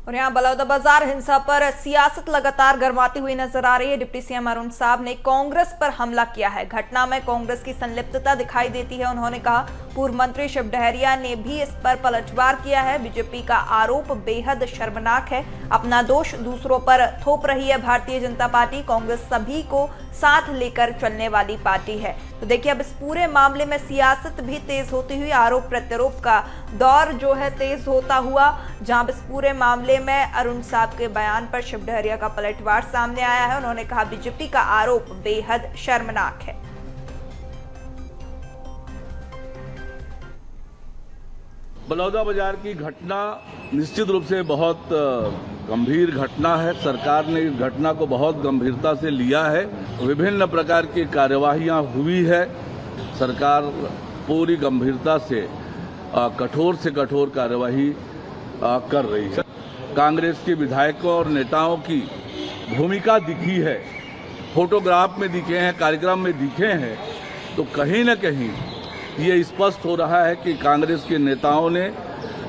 और यहाँ बलौदाबाजार हिंसा पर सियासत लगातार गरमाती हुई नजर आ रही है। डिप्टी सीएम अरुण साहब ने कांग्रेस पर हमला किया है। घटना में कांग्रेस की संलिप्तता दिखाई देती है। उन्होंने कहा पूर्व मंत्री शिव डहरिया ने भी इस पर पलटवार किया है। बीजेपी का आरोप बेहद शर्मनाक है। अपना दोष दूसरों पर थोप रही है भारतीय जनता पार्टी। कांग्रेस सभी को साथ लेकर चलने वाली पार्टी है। तो देखिए अब इस पूरे मामले में सियासत भी तेज होती हुई, आरोप प्रत्यारोप का दौर जो है तेज होता हुआ, जहां इस पूरे मामले में अरुण साहब के बयान पर शिव डहरिया का पलटवार सामने आया है। उन्होंने कहा बीजेपी का आरोप बेहद शर्मनाक है। बलौदाबाजार की घटना निश्चित रूप से बहुत गंभीर घटना है। सरकार ने इस घटना को बहुत गंभीरता से लिया है। विभिन्न प्रकार की कार्यवाहियां हुई है। सरकार पूरी गंभीरता से कठोर से कठोर कार्यवाही कर रही है। कांग्रेस के विधायकों और नेताओं की भूमिका दिखी है, फोटोग्राफ में दिखे हैं, कार्यक्रम में दिखे हैं। तो कहीं न कहीं ये स्पष्ट हो रहा है कि कांग्रेस के नेताओं ने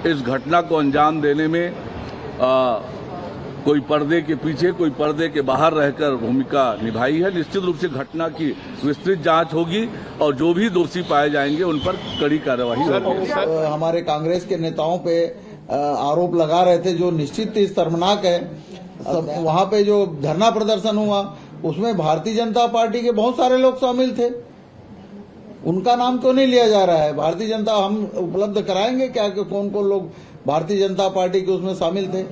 इस घटना को अंजाम देने में कोई पर्दे के पीछे, कोई पर्दे के बाहर रहकर भूमिका निभाई है। निश्चित रूप से घटना की विस्तृत जांच होगी और जो भी दोषी पाए जाएंगे उन पर कड़ी कार्रवाई होगी। हमारे कांग्रेस के नेताओं पे आरोप लगा रहे थे जो निश्चित ही शर्मनाक है। वहां पे जो धरना प्रदर्शन हुआ उसमें भारतीय जनता पार्टी के बहुत सारे लोग शामिल थे। उनका नाम क्यों नहीं लिया जा रहा है? भारतीय जनता, हम उपलब्ध कराएंगे क्या कि कौन कौन लोग भारतीय जनता पार्टी के उसमें शामिल थे।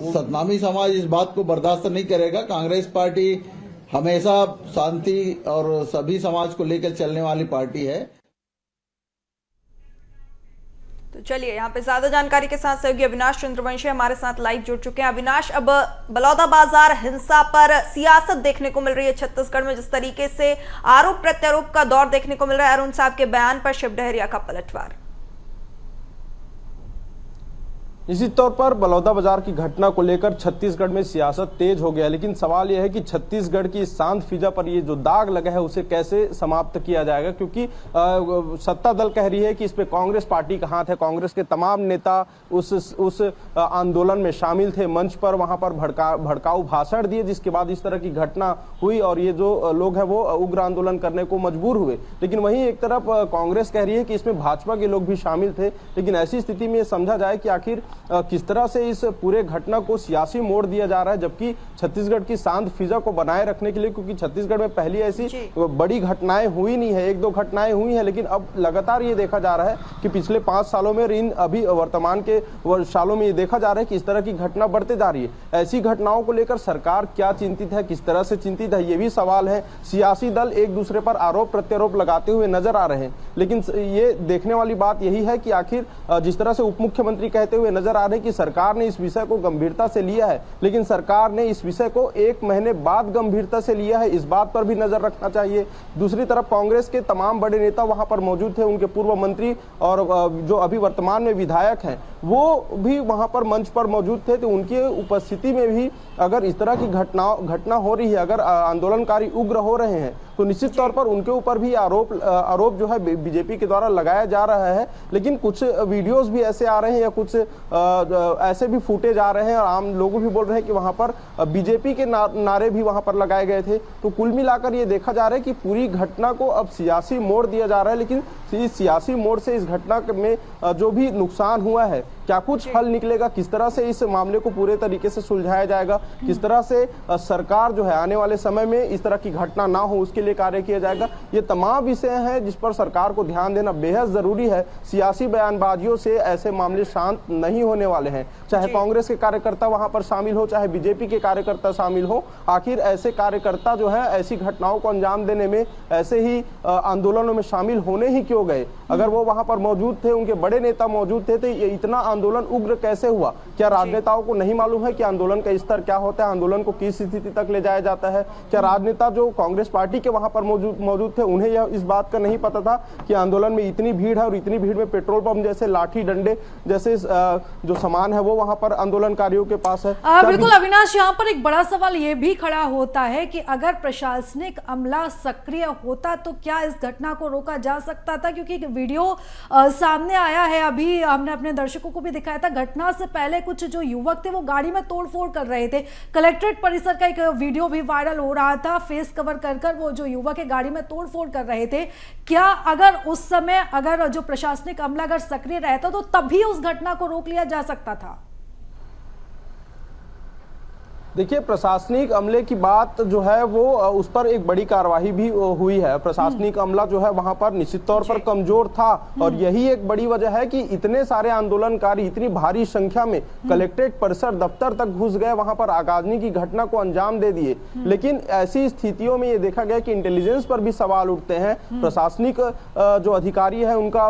सतनामी समाज इस बात को बर्दाश्त नहीं करेगा। कांग्रेस पार्टी हमेशा शांति और सभी समाज को लेकर चलने वाली पार्टी है। तो चलिए यहाँ पे ज्यादा जानकारी के साथ सहयोगी अविनाश चंद्रवंशी हमारे साथ लाइव जुड़ चुके हैं। अविनाश, अब बलौदाबाजार हिंसा पर सियासत देखने को मिल रही है छत्तीसगढ़ में। जिस तरीके से आरोप प्रत्यारोप का दौर देखने को मिल रहा है, अरुण साहब के बयान पर शिव डहरिया का पलटवार। निश्चित तौर पर बलौदाबाजार की घटना को लेकर छत्तीसगढ़ में सियासत तेज हो गया है, लेकिन सवाल यह है कि छत्तीसगढ़ की शांत फिजा पर ये जो दाग लगा है उसे कैसे समाप्त किया जाएगा, क्योंकि सत्ता दल कह रही है कि इस पे कांग्रेस पार्टी का हाथ है। कांग्रेस के तमाम नेता उस आंदोलन में शामिल थे, मंच पर वहां पर भड़काऊ भाषण दिए, जिसके बाद इस तरह की घटना हुई और ये जो लोग हैं वो उग्र आंदोलन करने को मजबूर हुए। लेकिन वहीं एक तरफ कांग्रेस कह रही है कि इसमें भाजपा के लोग भी शामिल थे। लेकिन ऐसी स्थिति में समझा जाए कि आखिर किस तरह से इस पूरे घटना को सियासी मोड़ दिया जा रहा है, जबकि छत्तीसगढ़ की शांत फिजा को बनाए रखने के लिए, क्योंकि छत्तीसगढ़ में पहली ऐसी बड़ी घटनाएं हुई नहीं है, एक दो घटनाएं हुई हैं, लेकिन अब लगातार ये देखा जा रहा है कि पिछले 5 सालों में, इन अभी वर्तमान के सालों में ये देखा जा रहा है कि इस तरह की घटना बढ़ते जा रही है। ऐसी घटनाओं को लेकर सरकार क्या चिंतित है, किस तरह से चिंतित है, ये भी सवाल है। सियासी दल एक दूसरे पर आरोप प्रत्यारोप लगाते हुए नजर आ रहे हैं, लेकिन ये देखने वाली बात यही है कि आखिर जिस तरह से उप मुख्यमंत्री कहते हुए नजर आ रहे हैं कि सरकार ने इस विषय को गंभीरता से लिया है, लेकिन सरकार ने इस विषय को 1 महीने बाद गंभीरता से लिया है, इस बात पर भी नजर रखना चाहिए। दूसरी तरफ कांग्रेस के तमाम बड़े नेता वहां पर मौजूद थे, उनके पूर्व मंत्री और जो अभी वर्तमान में विधायक हैं वो भी वहां पर मंच पर मौजूद थे। तो उनकी उपस्थिति में भी अगर इस तरह की घटना हो रही है, अगर आंदोलनकारी उग्र हो रहे हैं, तो निश्चित तौर पर उनके ऊपर भी आरोप जो है बीजेपी के द्वारा लगाया जा रहा है। लेकिन कुछ वीडियोस भी ऐसे आ रहे हैं या कुछ ऐसे भी फुटेज आ रहे हैं और आम लोग भी बोल रहे हैं कि वहां पर बीजेपी के नारे भी वहां पर लगाए गए थे। तो कुल मिलाकर ये देखा जा रहा है कि पूरी घटना को अब सियासी मोड़ दिया जा रहा है। लेकिन इस सियासी मोड़ से इस घटना में जो भी नुकसान हुआ है, क्या कुछ हल निकलेगा, किस तरह से इस मामले को पूरे तरीके से सुलझाया जाएगा, किस तरह से सरकार जो है आने वाले समय में इस तरह की घटना ना हो उसके लिए कार्य किया जाएगा, ये तमाम विषय हैं जिस पर सरकार को ध्यान देना बेहद जरूरी है। सियासी बयानबाजियों से ऐसे मामले शांत नहीं होने वाले हैं, चाहे कांग्रेस के कार्यकर्ता वहां पर शामिल हो, चाहे बीजेपी के कार्यकर्ता शामिल हो। आखिर ऐसे कार्यकर्ता जो है ऐसी घटनाओं को अंजाम देने में, ऐसे ही आंदोलनों में शामिल होने ही क्यों गए? अगर वो वहां पर मौजूद थे, उनके बड़े नेता मौजूद थे, तो ये इतना आंदोलन उग्र कैसे हुआ? क्या राजनेताओं को नहीं मालूम है कि आंदोलन का स्तर क्या होता है, आंदोलन को किस स्थिति तक ले जाया जाता है? क्या राजनेता जो कांग्रेस पार्टी के वहां पर मौजूद थे उन्हें यह इस बात का नहीं पता था कि आंदोलन में इतनी भीड़ है और इतनी भीड़ में पेट्रोल पंप जैसे लाठी डंडे जैसे जो सामान है वो वहां पर आंदोलनकारियों के पास है? बिल्कुल अविनाश, यहाँ पर एक बड़ा सवाल ये भी खड़ा होता है कि अगर प्रशासनिक अमला सक्रिय होता तो क्या इस घटना को रोका जा सकता था? क्योंकि वीडियो सामने आया है, अभी हमने अपने दर्शकों को भी दिखाया था। घटना से पहले कुछ जो युवक थे वो गाड़ी में तोड़फोड़ कर रहे थे। कलेक्ट्रेट परिसर का एक वीडियो भी वायरल हो रहा था, फेस कवर कर वो जो युवक है गाड़ी में तोड़फोड़ कर रहे थे। क्या अगर उस समय अगर जो प्रशासनिक अमला अगर सक्रिय रहता तो तभी उस घटना को रोक लिया जा सकता था? देखिए, प्रशासनिक अमले की बात जो है वो उस पर एक बड़ी कार्यवाही भी हुई है। प्रशासनिक अमला जो है वहां पर निश्चित तौर पर कमजोर था और यही एक बड़ी वजह है कि इतने सारे आंदोलनकारी इतनी भारी संख्या में कलेक्ट्रेट परिसर दफ्तर तक घुस गए, वहां पर आगाजनी की घटना को अंजाम दे दिए। लेकिन ऐसी स्थितियों में ये देखा गया कि इंटेलिजेंस पर भी सवाल उठते हैं। प्रशासनिक जो अधिकारी है उनका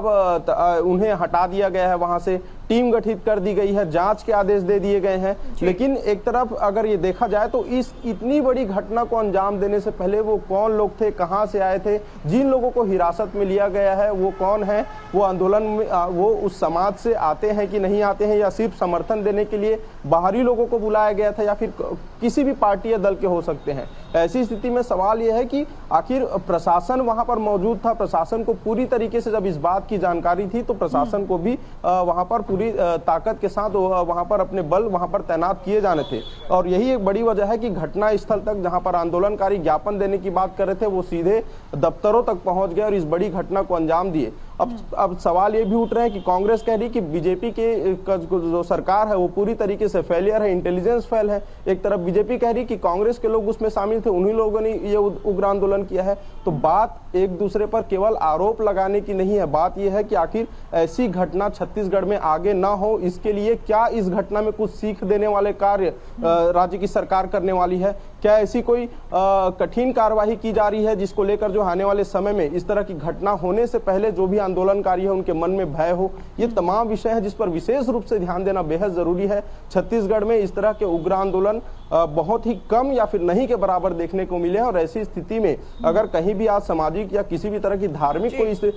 उन्हें हटा दिया गया है, वहां से टीम गठित कर दी गई है, जांच के आदेश दे दिए गए हैं। लेकिन एक तरफ अगर ये देखा जाए तो इस इतनी बड़ी घटना को अंजाम देने से पहले वो कौन लोग थे, कहां से आए थे, जिन लोगों को हिरासत में लिया गया है वो कौन है, वो आंदोलन में वो उस समाज से आते हैं कि नहीं आते हैं, या सिर्फ समर्थन देने के लिए बाहरी लोगों को बुलाया गया था, या फिर किसी भी पार्टी या दल के हो सकते हैं। ऐसी स्थिति में सवाल यह है कि आखिर प्रशासन वहां पर मौजूद था। प्रशासन को पूरी तरीके से जब इस बात की जानकारी थी तो प्रशासन को भी वहां पर पूरी ताकत के साथ वहां पर अपने बल वहां पर तैनात किए जाने थे। और यही एक बड़ी वजह है कि घटना स्थल तक जहां पर आंदोलनकारी ज्ञापन देने की बात कर रहे थे वो सीधे दफ्तरों तक पहुंच गए और इस बड़ी घटना को अंजाम दिए। अब सवाल ये भी उठ रहे हैं कि कांग्रेस कह रही कि बीजेपी के जो सरकार है वो पूरी तरीके से फेलियर है, इंटेलिजेंस फेल है। एक तरफ बीजेपी कह रही कि कांग्रेस के लोग उसमें शामिल थे, उन्हीं लोगों ने ये उग्र आंदोलन किया है। तो बात एक दूसरे पर केवल आरोप लगाने की नहीं है, बात यह है कि आखिर ऐसी घटना छत्तीसगढ़ में आगे ना हो, इसके लिए क्या इस घटना में कुछ सीख देने वाले कार्य राज्य की सरकार करने वाली है? क्या ऐसी कोई कठिन कार्यवाही की जा रही है जिसको लेकर जो आने वाले समय में इस तरह की घटना होने से पहले जो भी आंदोलनकारी है उनके मन में भय हो? ये तमाम विषय हैं जिस पर विशेष रूप से ध्यान देना बेहद जरूरी है। छत्तीसगढ़ में इस तरह के उग्र आंदोलन बहुत ही कम या फिर नहीं के बराबर देखने को मिले हैं और ऐसी स्थिति में अगर कहीं भी आज सामाजिक या किसी भी तरह की धार्मिक कोई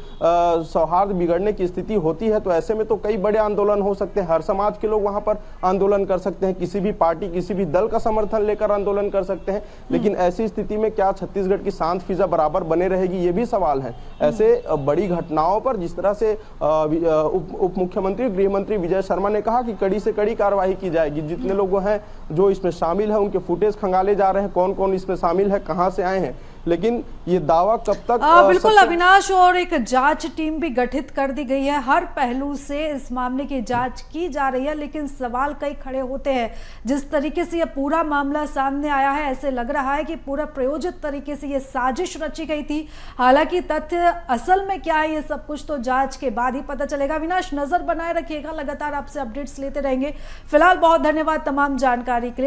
सौहार्द बिगड़ने की स्थिति होती है तो ऐसे में तो कई बड़े आंदोलन हो सकते हैं। हर समाज के लोग वहां पर आंदोलन कर सकते हैं, किसी भी पार्टी किसी भी दल का समर्थन लेकर आंदोलन कर सकते हैं। लेकिन ऐसी स्थिति में क्या छत्तीसगढ़ की शांत फिजा बराबर बने रहेगी, ये भी सवाल है। ऐसे बड़ी घटनाओं पर जिस तरह से उप मुख्यमंत्री गृह मंत्री विजय शर्मा ने कहा कि कड़ी से कड़ी कार्रवाई की जाएगी, जितने लोग हैं जो इसमें शामिल है उनके फुटेज खंगाले जा रहे हैं, कौन कौन इसमें शामिल है, कहां से आए हैं। लेकिन ये दावा कब तक बिल्कुल अविनाश, और एक जांच टीम भी गठित कर दी गई है, हर पहलू से इस मामले की जांच की जा रही है। लेकिन सवाल कई खड़े होते हैं, जिस तरीके से ये पूरा मामला सामने आया है ऐसे लग रहा है कि पूरा प्रयोजित तरीके से ये साजिश रची गई थी। हालांकि तथ्य असल में क्या है ये सब कुछ तो जांच के बाद ही पता चलेगा। अविनाश, नजर बनाए रखिएगा, लगातार आपसे अपडेट्स लेते रहेंगे। फिलहाल बहुत धन्यवाद तमाम जानकारी के लिए।